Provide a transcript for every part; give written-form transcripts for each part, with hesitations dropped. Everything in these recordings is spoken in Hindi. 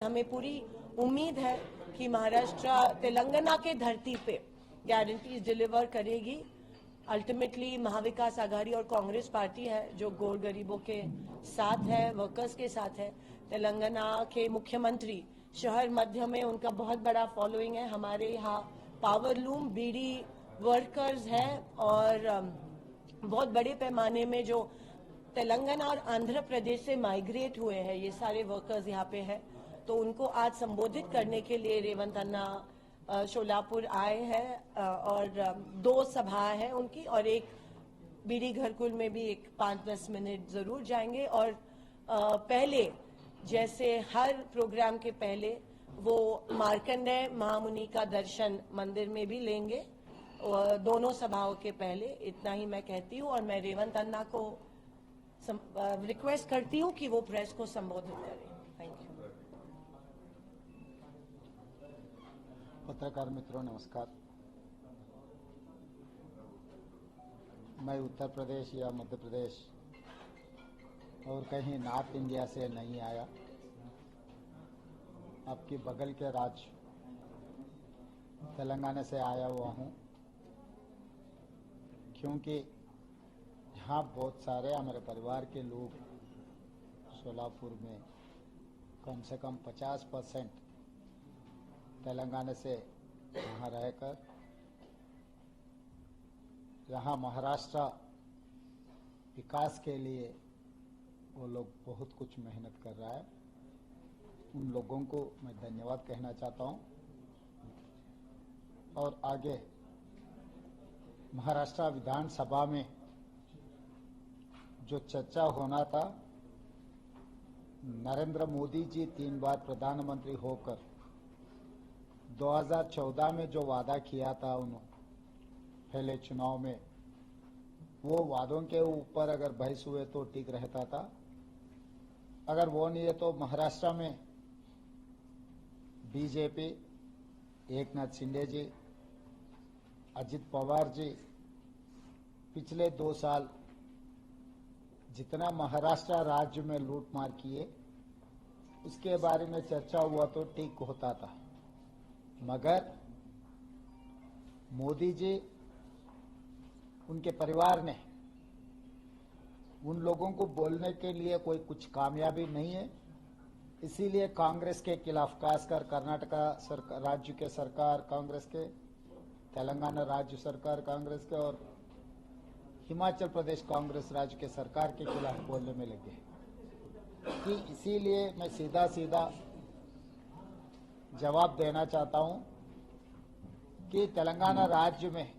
हमें पूरी उम्मीद है कि महाराष्ट्र तेलंगाना के धरती पे गारंटीज डिलीवर करेगी। अल्टीमेटली महाविकास आघाड़ी और कांग्रेस पार्टी है जो गोर गरीबों के साथ है, वर्कर्स के साथ है। तेलंगाना के मुख्यमंत्री शहर मध्य में उनका बहुत बड़ा फॉलोइंग है। हमारे यहाँ पावरलूम बीड़ी वर्कर्स है और बहुत बड़े पैमाने में जो तेलंगाना और आंध्र प्रदेश से माइग्रेट हुए हैं ये सारे वर्कर्स यहाँ पे है। तो उनको आज संबोधित करने के लिए रेवंत अन्ना सोलापुर आए हैं और 2 सभाएं हैं उनकी और एक बीडी घरकुल में भी एक 5-10 मिनट जरूर जाएंगे। और पहले जैसे हर प्रोग्राम के पहले वो मार्कंडेय महामुनि का दर्शन मंदिर में भी लेंगे और दोनों सभाओं के पहले। इतना ही मैं कहती हूँ और मैं रेवंत अन्ना को रिक्वेस्ट करती हूँ कि वो प्रेस को संबोधित करें। Thank you. पत्रकार मित्रों नमस्कार। मैं उत्तर प्रदेश या मध्य प्रदेश और कहीं नॉर्थ इंडिया से नहीं आया। आपके बगल के राज्य तेलंगाना से आया हुआ हूँ, क्योंकि यहाँ बहुत सारे हमारे परिवार के लोग सोलापुर में कम से कम 50% तेलंगाना से यहाँ रहकर यहाँ महाराष्ट्र विकास के लिए वो लोग बहुत कुछ मेहनत कर रहा है। उन लोगों को मैं धन्यवाद कहना चाहता हूँ। और आगे महाराष्ट्र विधानसभा में जो चर्चा होना था, नरेंद्र मोदी जी 3 बार प्रधानमंत्री होकर 2014 में जो वादा किया था उन्होंने पहले चुनाव में, वो वादों के ऊपर अगर बहस हुए तो ठीक रहता था। अगर वो नहीं है तो महाराष्ट्र में बीजेपी, एकनाथ शिंदे जी, अजित पवार जी पिछले 2 साल जितना महाराष्ट्र राज्य में लूटमार किए उसके बारे में चर्चा हुआ तो ठीक होता था। मगर मोदी जी, उनके परिवार ने उन लोगों को बोलने के लिए कोई कुछ कामयाबी नहीं है। इसीलिए कांग्रेस के खिलाफ, खासकर कर्नाटका राज्य के सरकार कांग्रेस के, तेलंगाना राज्य सरकार कांग्रेस के और हिमाचल प्रदेश कांग्रेस राज्य के सरकार के खिलाफ बोलने में लगे कि इसीलिए मैं सीधा सीधा जवाब देना चाहता हूं कि तेलंगाना राज्य में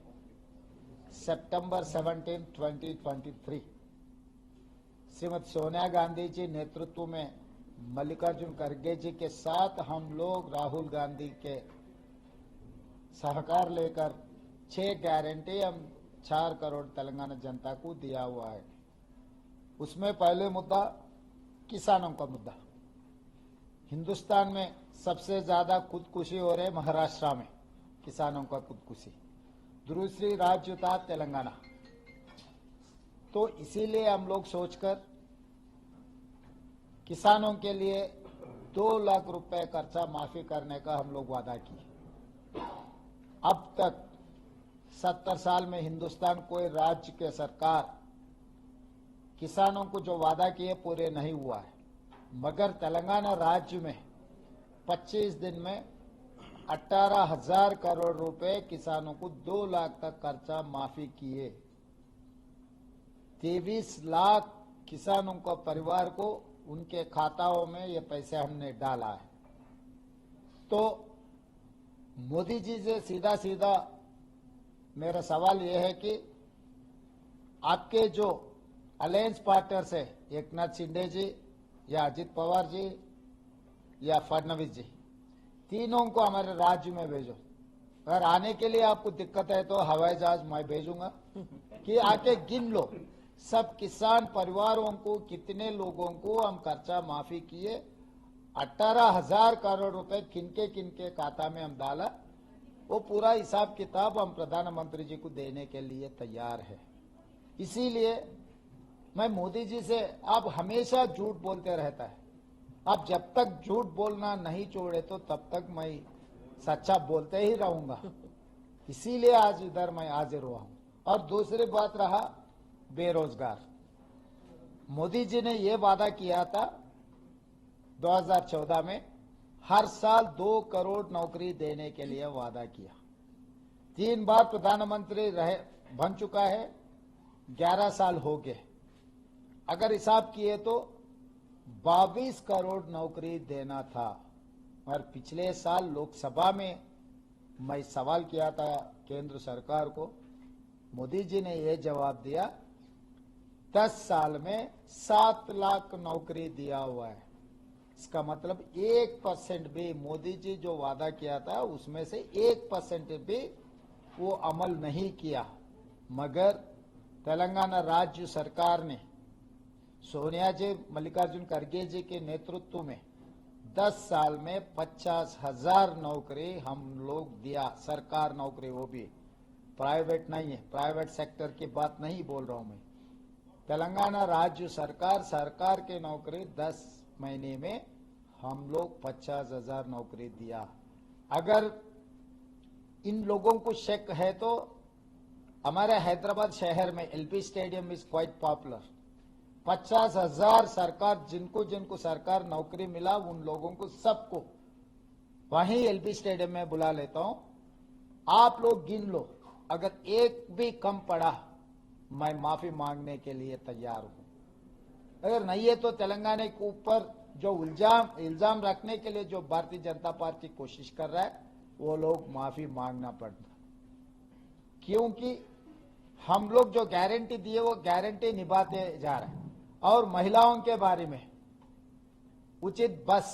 सितंबर 17, 2023 श्रीमती सोनिया गांधी जी नेतृत्व में मल्लिकार्जुन खड़गे जी के साथ हम लोग राहुल गांधी के सहकार लेकर 6 गारंटी हम 4 करोड़ तेलंगाना जनता को दिया हुआ है। उसमें पहले मुद्दा किसानों का मुद्दा। हिंदुस्तान में सबसे ज्यादा खुदकुशी हो रहे महाराष्ट्र में, किसानों का खुदकुशी। दूसरी राज्य था तेलंगाना। तो इसीलिए हम लोग सोचकर किसानों के लिए 2 लाख रुपए खर्चा माफी करने का हम लोग वादा किए। अब तक 70 साल में हिंदुस्तान कोई राज्य के सरकार किसानों को जो वादा किए पूरे नहीं हुआ है। मगर तेलंगाना राज्य में 25 दिन में 18,000 करोड़ रुपए किसानों को 2 लाख तक खर्चा माफी किए। 23 लाख किसानों को परिवार को उनके खाताओं में ये पैसे हमने डाला है। तो मोदी जी से सीधा सीधा मेरा सवाल यह है कि आपके जो अलायंस पार्टनर्स है, एकनाथ शिंदे जी या अजित पवार जी या फडणवीस जी, तीनों को हमारे राज्य में भेजो। अगर आने के लिए आपको दिक्कत है तो हवाई जहाज मैं भेजूंगा कि आके गिन लो सब किसान परिवारों को कितने लोगों को हम खर्चा माफी किए। 18,000 करोड़ रुपए किनके खाता में हम डाला, वो पूरा हिसाब किताब हम प्रधानमंत्री जी को देने के लिए तैयार है। इसीलिए मैं मोदी जी से, आप हमेशा झूठ बोलते रहता है, अब जब तक झूठ बोलना नहीं छोड़े तो तब तक मैं सच्चा बोलते ही रहूंगा। इसीलिए आज इधर मैं हाजिर हुआ हूं। और दूसरी बात रहा बेरोजगार। मोदी जी ने यह वादा किया था 2014 में, हर साल 2 करोड़ नौकरी देने के लिए वादा किया। 3 बार प्रधानमंत्री रहे बन चुका है, 11 साल हो गए। अगर हिसाब किए तो 22 करोड़ नौकरी देना था। और पिछले साल लोकसभा में मैं सवाल किया था केंद्र सरकार को, मोदी जी ने यह जवाब दिया 10 साल में 7 लाख नौकरी दिया हुआ है। इसका मतलब 1% भी मोदी जी जो वादा किया था उसमें से 1% भी वो अमल नहीं किया। मगर तेलंगाना राज्य सरकार ने सोनिया जी, मल्लिकार्जुन खड़गे जी के नेतृत्व में 10 साल में 50,000 नौकरी हम लोग दिया। सरकार नौकरी, वो भी प्राइवेट नहीं है, प्राइवेट सेक्टर की बात नहीं बोल रहा हूं मैं। तेलंगाना राज्य सरकार के नौकरी 10 महीने में हम लोग 50,000 नौकरी दिया। अगर इन लोगों को शक है तो हमारे हैदराबाद शहर में LP stadium is quite popular. 50,000 सरकार, जिनको सरकार नौकरी मिला उन लोगों को सबको वहीं एलपी स्टेडियम में बुला लेता हूं। आप लोग गिन लो, अगर एक भी कम पड़ा मैं माफी मांगने के लिए तैयार हूं। अगर नहीं है तो तेलंगाना के ऊपर जो इल्जाम रखने के लिए जो भारतीय जनता पार्टी कोशिश कर रहा है वो लोग माफी मांगना पड़ता, क्योंकि हम लोग जो गारंटी दिए वो गारंटी निभाते जा रहे हैं। और महिलाओं के बारे में उचित बस,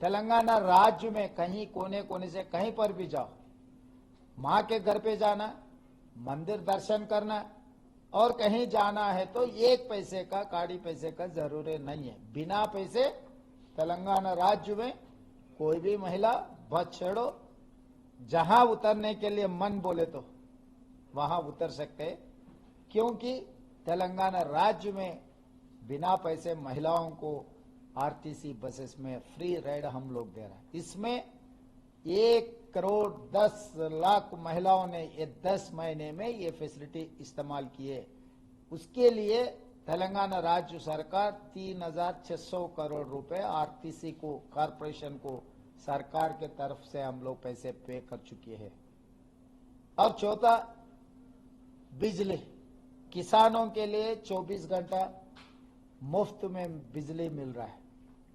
तेलंगाना राज्य में कहीं कोने कोने से कहीं पर भी जाओ, मां के घर पे जाना, मंदिर दर्शन करना और कहीं जाना है तो 1 पैसे का, काड़ी पैसे का जरूरी नहीं है। बिना पैसे तेलंगाना राज्य में कोई भी महिला बस छेड़ो, जहां उतरने के लिए मन बोले तो वहां उतर सकते हैं, क्योंकि तेलंगाना राज्य में बिना पैसे महिलाओं को आरटीसी बसेस में फ्री राइड हम लोग दे रहे हैं। इसमें 1 करोड़ 10 लाख महिलाओं ने ये 10 महीने में ये फैसिलिटी इस्तेमाल किए। उसके लिए तेलंगाना राज्य सरकार 3,600 करोड़ रुपए आरटीसी को, कॉरपोरेशन को, सरकार के तरफ से हम लोग पैसे पे कर चुके हैं। और चौथा, बिजली, किसानों के लिए 24 घंटा मुफ्त में बिजली मिल रहा है।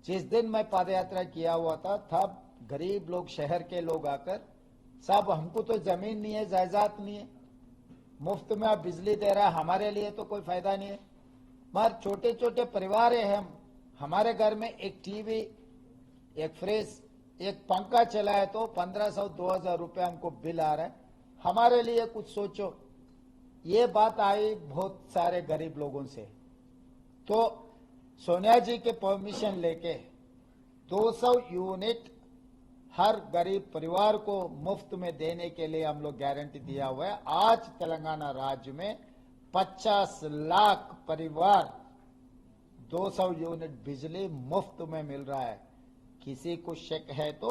जिस दिन मैं पदयात्रा किया हुआ था तब गरीब लोग, शहर के लोग आकर, साहब हमको तो जमीन नहीं है, जायदाद नहीं है, मुफ्त में आप बिजली दे रहा है, हमारे लिए तो कोई फायदा नहीं है। मगर छोटे छोटे परिवार है, हमारे घर में एक टीवी, एक फ्रिज, एक पंखा चला है तो 1,500-2,000 रुपए हमको बिल आ रहा है। हमारे लिए कुछ सोचो। ये बात आई बहुत सारे गरीब लोगों से, तो सोनिया जी के परमिशन लेके 200 यूनिट हर गरीब परिवार को मुफ्त में देने के लिए हम लोग गारंटी दिया हुआ है। आज तेलंगाना राज्य में 50 लाख परिवार 200 यूनिट बिजली मुफ्त में मिल रहा है। किसी को शक है तो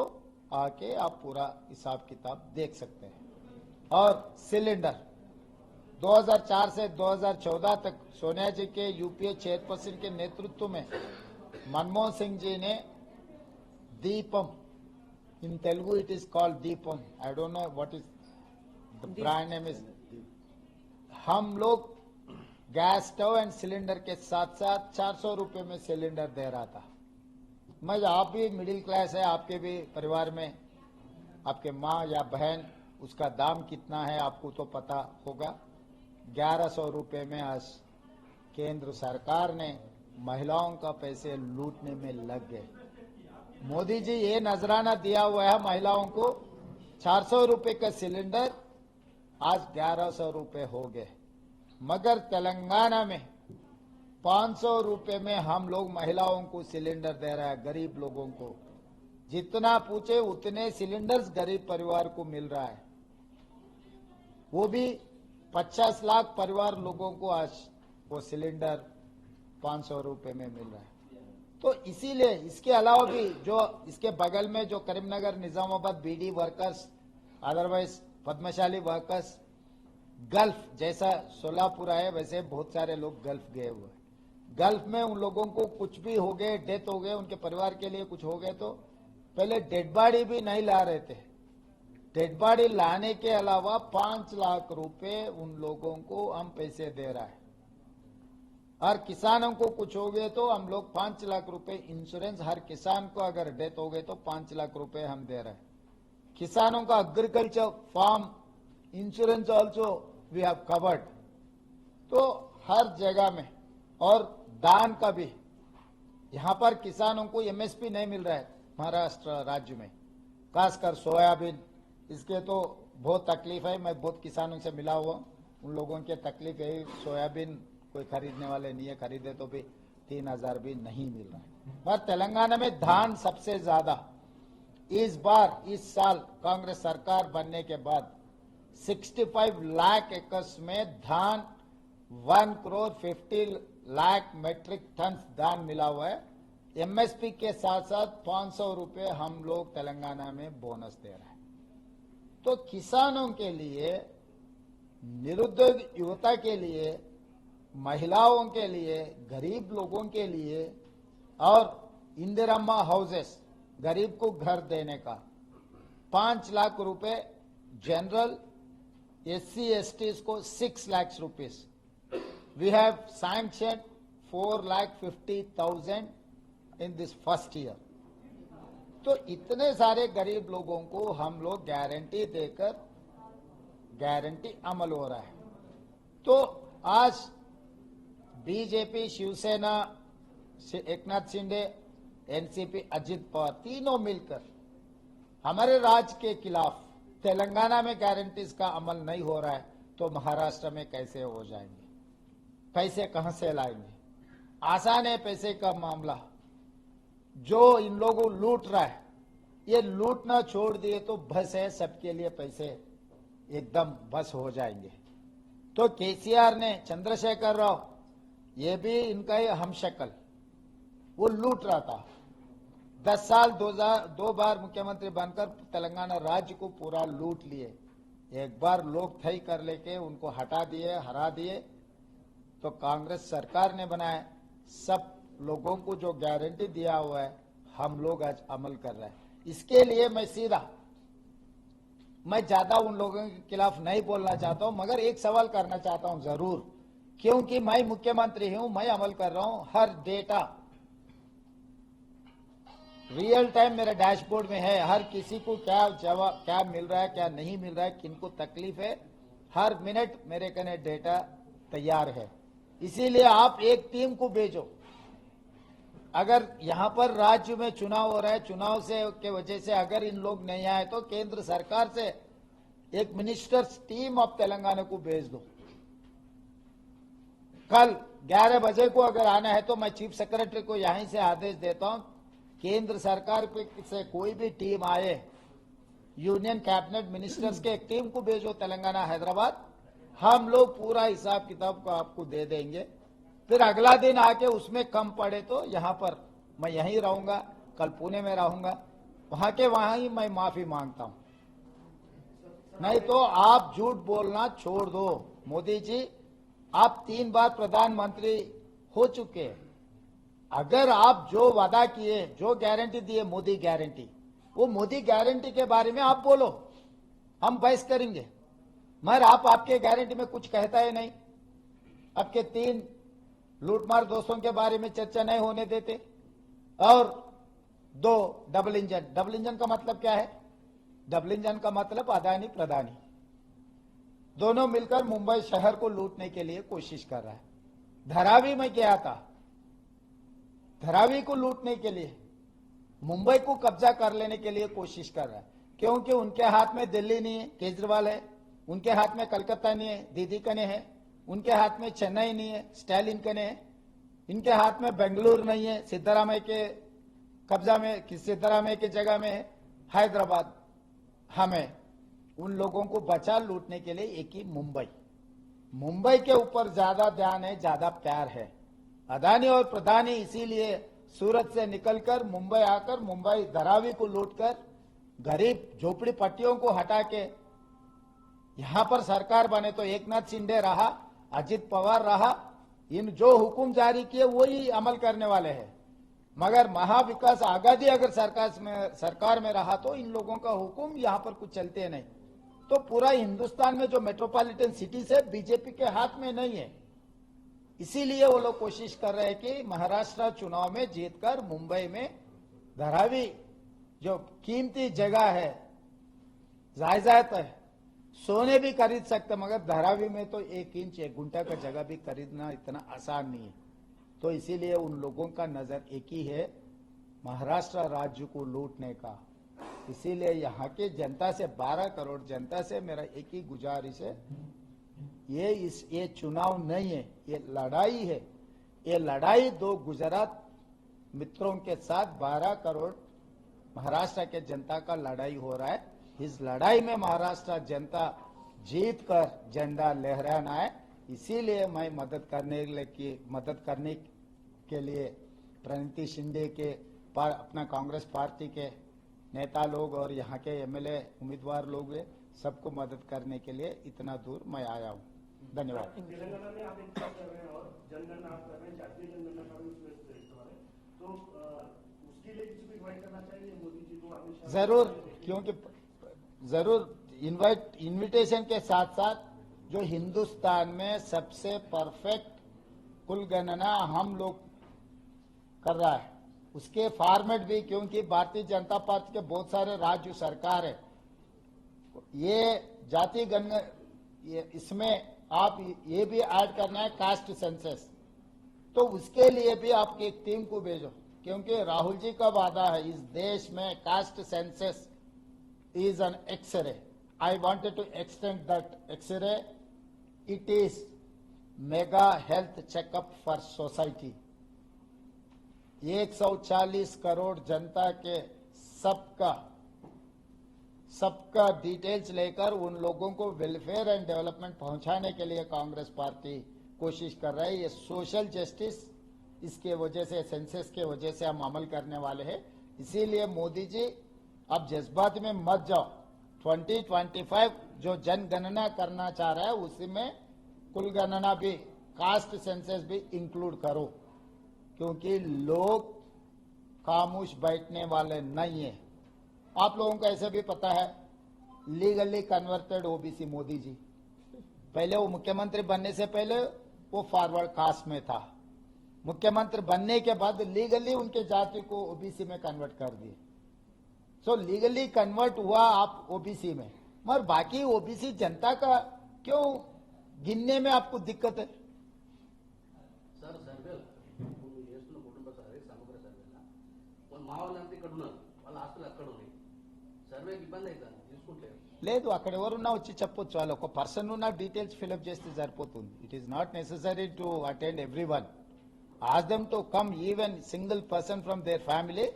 आके आप पूरा हिसाब किताब देख सकते हैं। और सिलेंडर 2004 से 2014 तक सोनिया जी के यूपीए चेयरपर्सन के नेतृत्व में मनमोहन सिंह जी ने Deepam, in Telugu it is called Deepam, I don't know what is the brand name is, हम लोग गैस स्टोव एंड सिलेंडर के साथ साथ 400 रुपए में सिलेंडर दे रहा था। मैं, आप भी मिडिल क्लास है, आपके भी परिवार में आपके माँ या बहन, उसका दाम कितना है आपको तो पता होगा। 1100 रुपए में आज केंद्र सरकार ने महिलाओं का पैसे लूटने में लग गए। मोदी जी ये नजराना दिया हुआ है महिलाओं को, 400 रुपए का सिलेंडर आज 1100 रुपए हो गए। मगर तेलंगाना में 500 रुपए में हम लोग महिलाओं को सिलेंडर दे रहा है, गरीब लोगों को। जितना पूछे उतने सिलेंडर्स गरीब परिवार को मिल रहा है, वो भी 50 लाख परिवार लोगों को आज वो सिलेंडर 500 रुपए में मिल रहा है। तो इसीलिए इसके अलावा भी जो इसके बगल में जो Karimnagar, Nizamabad beedi workers, otherwise Padmashali workers, Gulf जैसा सोलापुर है, वैसे बहुत सारे लोग गल्फ गए हुए। गल्फ में उन लोगों को कुछ भी हो गए, डेथ हो गए, उनके परिवार के लिए कुछ हो गए तो पहले डेड बॉडी भी नहीं ला रहे थे। डेड बॉडी लाने के अलावा 5 लाख रुपए उन लोगों को हम पैसे दे रहा है। और किसानों को कुछ हो गए तो हम लोग 5 लाख रुपए इंश्योरेंस, हर किसान को अगर डेथ हो गए तो 5 लाख रुपए हम दे रहे हैं। किसानों का agriculture farm insurance also we have covered. तो हर जगह में, और दान का भी, यहां पर किसानों को एमएसपी नहीं मिल रहा है महाराष्ट्र राज्य में, खासकर सोयाबीन, इसके तो बहुत तकलीफ है। मैं बहुत किसानों से मिला हुआ, उन लोगों की तकलीफ है, सोयाबीन कोई खरीदने वाले नहीं है, खरीदे तो भी 3000 भी नहीं मिल रहा है। पर तेलंगाना में धान सबसे ज्यादा इस बार, इस साल कांग्रेस सरकार बनने के बाद 65 लाख एकर्स में धान 1,50,00,000 मेट्रिक टन धान मिला हुआ है। एमएसपी के साथ साथ 500 रुपए हम लोग तेलंगाना में बोनस दे रहे हैं। तो किसानों के लिए, निरुद्योग युवता के लिए, महिलाओं के लिए, गरीब लोगों के लिए, और इंदिराम्मा हाउसेस, गरीब को घर देने का 5 लाख रुपए, जनरल एससी एसटीज को 6 lakh rupees. We have sanction 4,50,000 in this first year. तो इतने सारे गरीब लोगों को हम लोग गारंटी देकर, गारंटी अमल हो रहा है। तो आज बीजेपी, शिवसेना, एकनाथ शिंदे, एनसीपी, अजित पवार तीनों मिलकर हमारे राज्य के खिलाफ, तेलंगाना में गारंटीज का अमल नहीं हो रहा है तो महाराष्ट्र में कैसे हो जाएंगे? पैसे कहां से लाएंगे? आसान है पैसे का मामला। जो इन लोगों लूट रहा है, ये लूटना छोड़ दिए तो बस है, सबके लिए पैसे एकदम बस हो जाएंगे। तो केसीआर ने, चंद्रशेखर राव, ये भी इनका ही हमशक्ल, वो लूट रहा था। 10 साल 2 बार मुख्यमंत्री बनकर तेलंगाना राज्य को पूरा लूट लिए। एक बार लोग तय कर लेके उनको हटा दिए, हरा दिए। तो कांग्रेस सरकार ने बनाया, सब लोगों को जो गारंटी दिया हुआ है हम लोग आज अमल कर रहे हैं। इसके लिए मैं ज्यादा उन लोगों के खिलाफ नहीं बोलना चाहता हूं, मगर एक सवाल करना चाहता हूं जरूर, क्योंकि मैं मुख्यमंत्री हूं, मैं अमल कर रहा हूं। हर डेटा रियल टाइम मेरे डैशबोर्ड में है, हर किसी को क्या जवाब, क्या मिल रहा है, क्या नहीं मिल रहा है, किनको तकलीफ है, हर मिनट मेरे कने डेटा तैयार है। इसीलिए आप एक टीम को भेजो। अगर यहां पर राज्य में चुनाव हो रहा है, चुनाव से के वजह से अगर इन लोग नहीं आए तो केंद्र सरकार से एक मिनिस्टर्स टीम ऑफ तेलंगाना को भेज दो। कल 11 बजे को अगर आना है तो मैं चीफ सेक्रेटरी को यहीं से आदेश देता हूं, केंद्र सरकार से कोई भी टीम आए, यूनियन कैबिनेट मिनिस्टर्स के एक टीम को भेजो तेलंगाना, हैदराबाद। हम लोग पूरा हिसाब किताब को आपको दे देंगे। फिर अगला दिन आके उसमें कम पड़े तो यहां पर मैं यहीं रहूंगा, कल पुणे में रहूंगा, वहां के वहां ही मैं माफी मांगता हूं। नहीं तो आप झूठ बोलना छोड़ दो। मोदी जी, आप 3 बार प्रधानमंत्री हो चुके हैं। अगर आप जो वादा किए, जो गारंटी दिए, मोदी गारंटी, वो मोदी गारंटी के बारे में आप बोलो, हम बहस करेंगे। मगर आप आपके गारंटी में कुछ कहता है नहीं। आपके 3 लूटमार दोस्तों के बारे में चर्चा नहीं होने देते, और 2 डबल इंजन। डबल इंजन का मतलब क्या है? डबल इंजन का मतलब अदानी प्रधानी दोनों मिलकर मुंबई शहर को लूटने के लिए कोशिश कर रहा है। धारावी में गया था, धारावी को लूटने के लिए, मुंबई को कब्जा कर लेने के लिए कोशिश कर रहा है। क्योंकि उनके हाथ में दिल्ली नहीं है, केजरीवाल है, उनके हाथ में कलकत्ता नहीं है, दीदी कने है, उनके हाथ में चेन्नई नहीं है, स्टालिन कने है, इनके हाथ में बेंगलुरु नहीं है, सिद्धरामैया के कब्जा में, सिद्धरामैया की जगह में है हैदराबाद। हमें उन लोगों को बचा लूटने के लिए एक ही मुंबई के ऊपर ज्यादा ध्यान है, ज्यादा प्यार है। अदानी और प्रधानी इसीलिए सूरत से निकलकर मुंबई आकर मुंबई धारावी को लूटकर गरीब झोपड़ी पट्टियों को हटा के यहां पर सरकार बने तो एकनाथ शिंदे रहा, अजित पवार रहा, इन जो हुकुम जारी किए वही अमल करने वाले हैं। मगर महाविकास आघाड़ी अगर सरकार में रहा तो इन लोगों का हुकुम यहां पर कुछ चलते नहीं। तो पूरा हिंदुस्तान में जो मेट्रोपॉलिटन सिटीज है बीजेपी के हाथ में नहीं है। इसीलिए वो लोग कोशिश कर रहे हैं कि महाराष्ट्र चुनाव में जीतकर मुंबई में धारावी जो कीमती जगह है, जायदाद है, सोने भी खरीद सकते, मगर धारावी में तो 1 इंच 1 गुंठा का जगह भी खरीदना इतना आसान नहीं है। तो इसीलिए उन लोगों का नजर एक ही है, महाराष्ट्र राज्य को लूटने का। इसीलिए यहाँ की जनता से 12 करोड़ जनता से मेरा एक ही गुजारिश है, ये चुनाव नहीं है, ये लड़ाई है। ये लड़ाई 2 गुजरात मित्रों के साथ 12 करोड़ महाराष्ट्र के जनता का लड़ाई हो रहा है। इस लड़ाई में महाराष्ट्र जनता जीत कर झंडा लहराना है। इसीलिए मैं मदद करने के लिए प्रणिति शिंदे के अपना कांग्रेस पार्टी के नेता लोग और यहाँ के एमएलए उम्मीदवार लोग हैं, सबको मदद करने के लिए इतना दूर मैं आया हूँ। धन्यवाद। तेलंगाना में आप एक बात कर रहे हैं और जनगणना आप कर रहे हैं, जातीय जनगणना का भी उसमें इस्तेमाल है, तो उसके लिए किसी को इन्वाइट करना चाहिए मोदी जी को? जरूर, क्योंकि जरूर इनविटेशन के साथ साथ जो हिंदुस्तान में सबसे परफेक्ट कुल गणना हम लोग कर रहा है उसके फॉर्मेट भी, क्योंकि भारतीय जनता पार्टी के बहुत सारे राज्य सरकार है, ये जाति गणना इसमें आप ये भी ऐड करना है कास्ट सेंसस, तो उसके लिए भी आप एक टीम को भेजो, क्योंकि राहुल जी का वादा है इस देश में caste census is an X-ray. I wanted to extend that X-ray. It is mega health checkup for society. 140 crore जनता के सबका डिटेल्स लेकर उन लोगों को वेलफेयर एंड डेवलपमेंट पहुंचाने के लिए कांग्रेस पार्टी कोशिश कर रही है। ये सोशल जस्टिस इसके वजह से, सेंसस के वजह से हम अमल करने वाले हैं। इसीलिए मोदी जी अब जज्बात में मत जाओ। 2025 जो जनगणना करना चाह रहा है उसी में कुल गणना भी, कास्ट सेंसस भी इंक्लूड करो, क्योंकि लोग खामोश बैठने वाले नहीं है। आप लोगों को ऐसे भी पता है, legally converted OBC Modi ji, पहले वो मुख्यमंत्री बनने से पहले वो फॉरवर्ड कास्ट में था, मुख्यमंत्री बनने के बाद लीगली उनके जाति को ओबीसी में कन्वर्ट कर दिए। सो लीगली कन्वर्ट हुआ आप ओबीसी में, मगर बाकी ओबीसी जनता का क्यों गिनने में आपको दिक्कत है? सर सर्वे कुटुंब समग्र सर्वे మా వాళ్ళంతా ఇక్కడ ఉన్నారు, వాళ్ళ ఆస్తులు అక్కడ ఉన్నాయి, సర్వేకి ఇబ్బంది అవుతుంది తీసుకుంటే లేదు, అక్కడ ఎవరున్నా వచ్చి చెప్పొచ్చు, వాళ్ళు ఒక పర్సన్ ఉన్న డీటెయిల్స్ ఫిల్అప్ చేస్తే సరిపోతుంది. It is not necessary to attend everyone. Ask them to come, even single person from their family,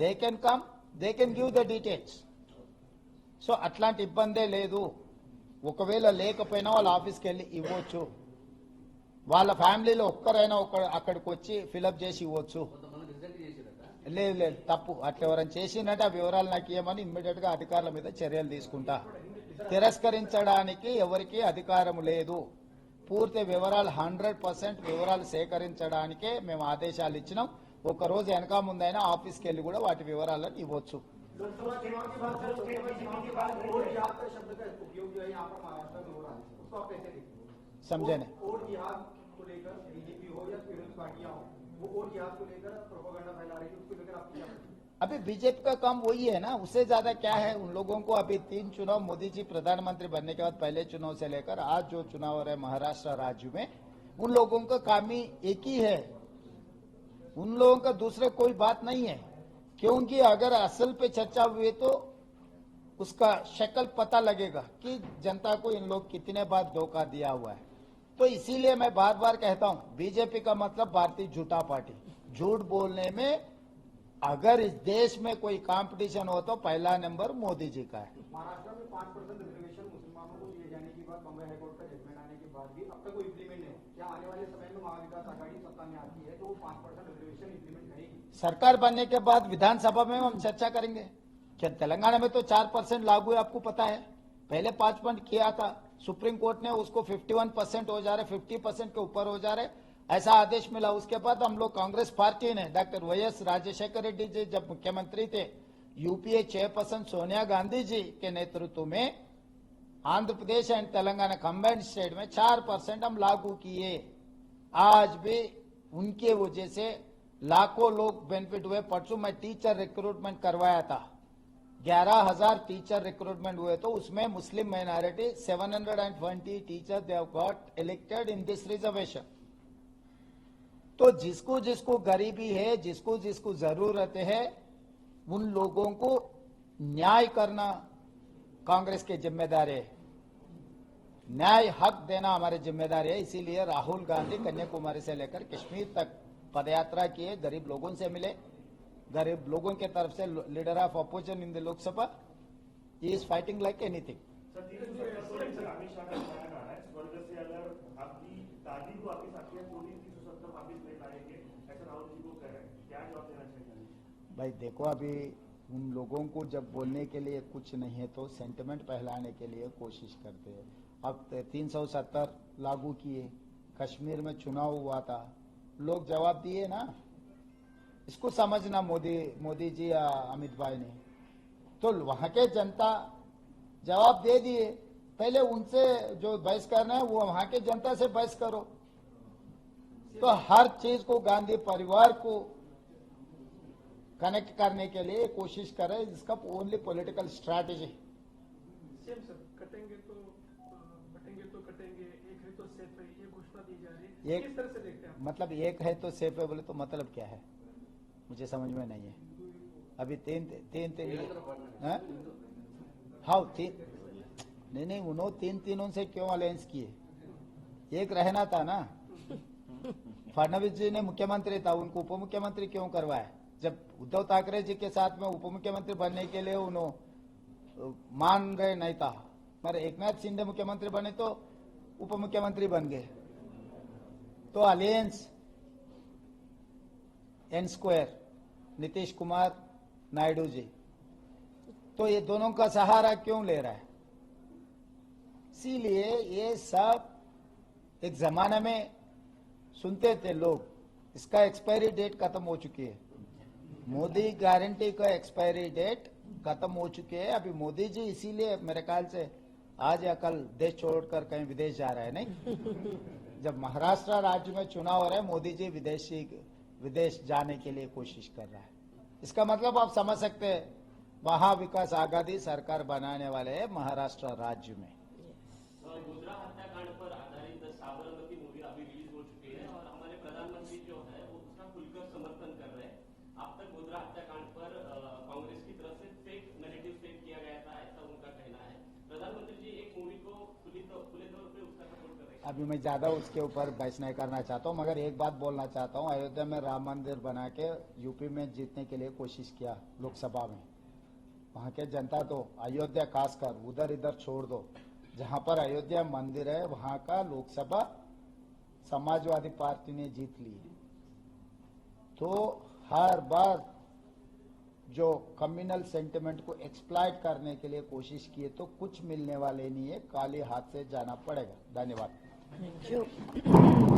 they can come, they can give the details. So అట్లాంటి ఇబ్బందే లేదు. ఒకవేళ లేకపోయినా వాళ్ళ ఆఫీస్కి వెళ్ళి ఇవ్వచ్చు, వాళ్ళ ఫ్యామిలీలో ఒక్కరైనా అక్కడికి వచ్చి ఫిల్అప్ చేసి ఇవ్వచ్చు. లేదు లేదు, తప్పు. అట్లా ఎవరైనా చేసినట్టు ఆ వివరాలు నాకు ఇవ్వమని ఇమ్మీడియట్ గా అధికారుల మీద చర్యలు తీసుకుంటా. తిరస్కరించడానికి ఎవరికి అధికారం లేదు. పూర్తి వివరాలు 100% వివరాలు సేకరించడానికే మేము ఆదేశాలు ఇచ్చినాం. ఒక రోజు వెనక ముందైనా ఆఫీస్కి వెళ్ళి కూడా వాటి వివరాలను ఇవ్వచ్చు. समझे नहीं? अभी बीजेपी का काम वही है ना, उससे ज्यादा क्या है उन लोगों को? अभी 3 चुनाव मोदी जी प्रधानमंत्री बनने के बाद पहले चुनाव से लेकर आज जो चुनाव हो रहे महाराष्ट्र राज्य में, उन लोगों का काम ही एक ही है, उन लोगों का दूसरा कोई बात नहीं है. क्योंकि अगर असल पे चर्चा हुई तो उसका शक्ल पता लगेगा कि जनता को इन लोग कितने बार धोखा दिया हुआ है. तो इसीलिए मैं बार बार कहता हूं, बीजेपी का मतलब भारतीय झूठा पार्टी. झूठ बोलने में अगर इस देश में कोई कंपटीशन हो तो पहला नंबर मोदी जी का है. महाराष्ट्र में 5% रिजर्वेशन मुसलमानों को दिए जाने की बात बॉम्बे हाईकोर्ट का जजमेंट आने के बाद भी अब तक कोई इम्प्लीमेंट नहीं. क्या आने वाले समय में महाविकास आघाड़ी सत्ता में आती है तो वो 5% रिजर्वेशन इम्प्लीमेंट करेगी? सरकार बनने के बाद विधानसभा में हम चर्चा करेंगे। क्या तेलंगाना में तो 4% लागू है, आपको पता है। पहले 5% किया था, सुप्रीम कोर्ट ने उसको 51% हो जा रहे, 50% के ऊपर हो जा रहे, ऐसा आदेश मिला। उसके बाद हम लोग कांग्रेस पार्टी ने डॉक्टर वाईएस राजशेखर रेड्डी जी जब मुख्यमंत्री थे, यूपीए चेयरपर्सन सोनिया गांधी जी के नेतृत्व में Andhra Pradesh and Telangana combined state में 4% हम लागू किए। आज भी उनके वजह से लाखों लोग बेनिफिट हुए। परसों मैं टीचर रिक्रूटमेंट करवाया था, 11,000 टीचर रिक्रूटमेंट हुए, तो उसमें मुस्लिम minority 720 teacher they have got elected in this reservation. तो जिसको जिसको गरीबी है, जिसको जिसको जरूरत है, उन लोगों को न्याय करना कांग्रेस की जिम्मेदारी है। न्याय हक देना हमारी जिम्मेदारी है। इसीलिए राहुल गांधी कन्याकुमारी से लेकर कश्मीर तक पदयात्रा किए, गरीब लोगों से मिले। गरीब लोगों के तरफ से leader of opposition in the Lok Sabha is fighting like anything. Sir 370 Amit Shah का बयान आ रहा है, स्वर्ग से अगर आपकी दादी को वापिस आती है तो 370 वापिस ले पाएंगे, ऐसा राहुल जी को कह रहे हैं। क्या जवाब देना चाहिए? भाई देखो, अभी उन लोगों को जब बोलने के लिए कुछ नहीं है तो सेंटिमेंट फैलाने के लिए कोशिश करते हैं। अब 370 लागू किए, कश्मीर में चुनाव हुआ था, लोग जवाब दिए ना। इसको समझना मोदी जी या अमित भाई ने, तो वहां के जनता जवाब दे दिए। पहले उनसे जो बहस करना है वो वहां के जनता से बहस करो। तो हर चीज को गांधी परिवार को कनेक्ट करने के लिए कोशिश करे, इसका only political strategy. Same sir, कटेंगे तो बटेंगे तो कटेंगे, एक है तो सेफ है, ये घोषणा दी जा रही है। किस तरह से देखते हैं आप? मतलब एक है तो सेफ है बोले तो मतलब क्या है, मुझे समझ में नहीं है। अभी तीन हाँ नहीं उन्होंने तीनों से क्यों अलायंस किए? एक रहना था ना। फडणवीस जी ने मुख्यमंत्री था, उनको उप मुख्यमंत्री क्यों करवाया? जब उद्धव ठाकरे जी के साथ में उप मुख्यमंत्री बनने के लिए उन्होंने मान रहे नहीं था, मगर एकनाथ शिंदे मुख्यमंत्री बने तो उप मुख्यमंत्री बन गए। तो alliance N square, Nitish Kumar Naidu ji, तो ये दोनों का सहारा क्यों ले रहा है? इसीलिए ये सब एक जमाने में सुनते थे लोग, इसका एक्सपायरी डेट खत्म हो चुकी है। मोदी गारंटी का एक्सपायरी डेट खत्म हो चुकी है। अभी मोदी जी इसीलिए मेरे ख्याल से आज या कल देश छोड़कर कहीं विदेश जा रहा है। नहीं, जब महाराष्ट्र राज्य में चुनाव हो रहा है, मोदी जी विदेश जाने के लिए कोशिश कर रहा है। इसका मतलब आप समझ सकते हैं, महाविकास आघाड़ी सरकार बनाने वाले हैं महाराष्ट्र राज्य में। गोधरा हत्याकांड पर आधारित साबरमती मूवी अभी रिलीज हो चुकी है और हमारे प्रधानमंत्री जो है वो उसका खुलकर समर्थन कर रहे हैं। अब तक गोधरा हत्याकांड पर कांग्रेस की तरफ से फेक नैरेटिव सेट किया गया था, ऐसा उनका कहना है। प्रधानमंत्री जी एक मूवी को खुले तौर पे उसका सपोर्ट कर रहे हैं। अभी मैं ज्यादा उसके ऊपर बहस नहीं करना चाहता हूं, मगर एक बात बोलना चाहता हूं। अयोध्या में राम मंदिर बना के यूपी में जीतने के लिए कोशिश किया लोकसभा में। वहां के जनता तो अयोध्या खासकर उधर इधर छोड़ दो, जहां पर अयोध्या मंदिर है वहां का लोकसभा समाजवादी पार्टी ने जीत ली है। तो हर बार जो कम्युनल सेंटिमेंट को एक्सप्लॉइट करने के लिए कोशिश किए तो कुछ मिलने वाले नहीं है, काले हाथ से जाना पड़ेगा। धन्यवाद। Thank you.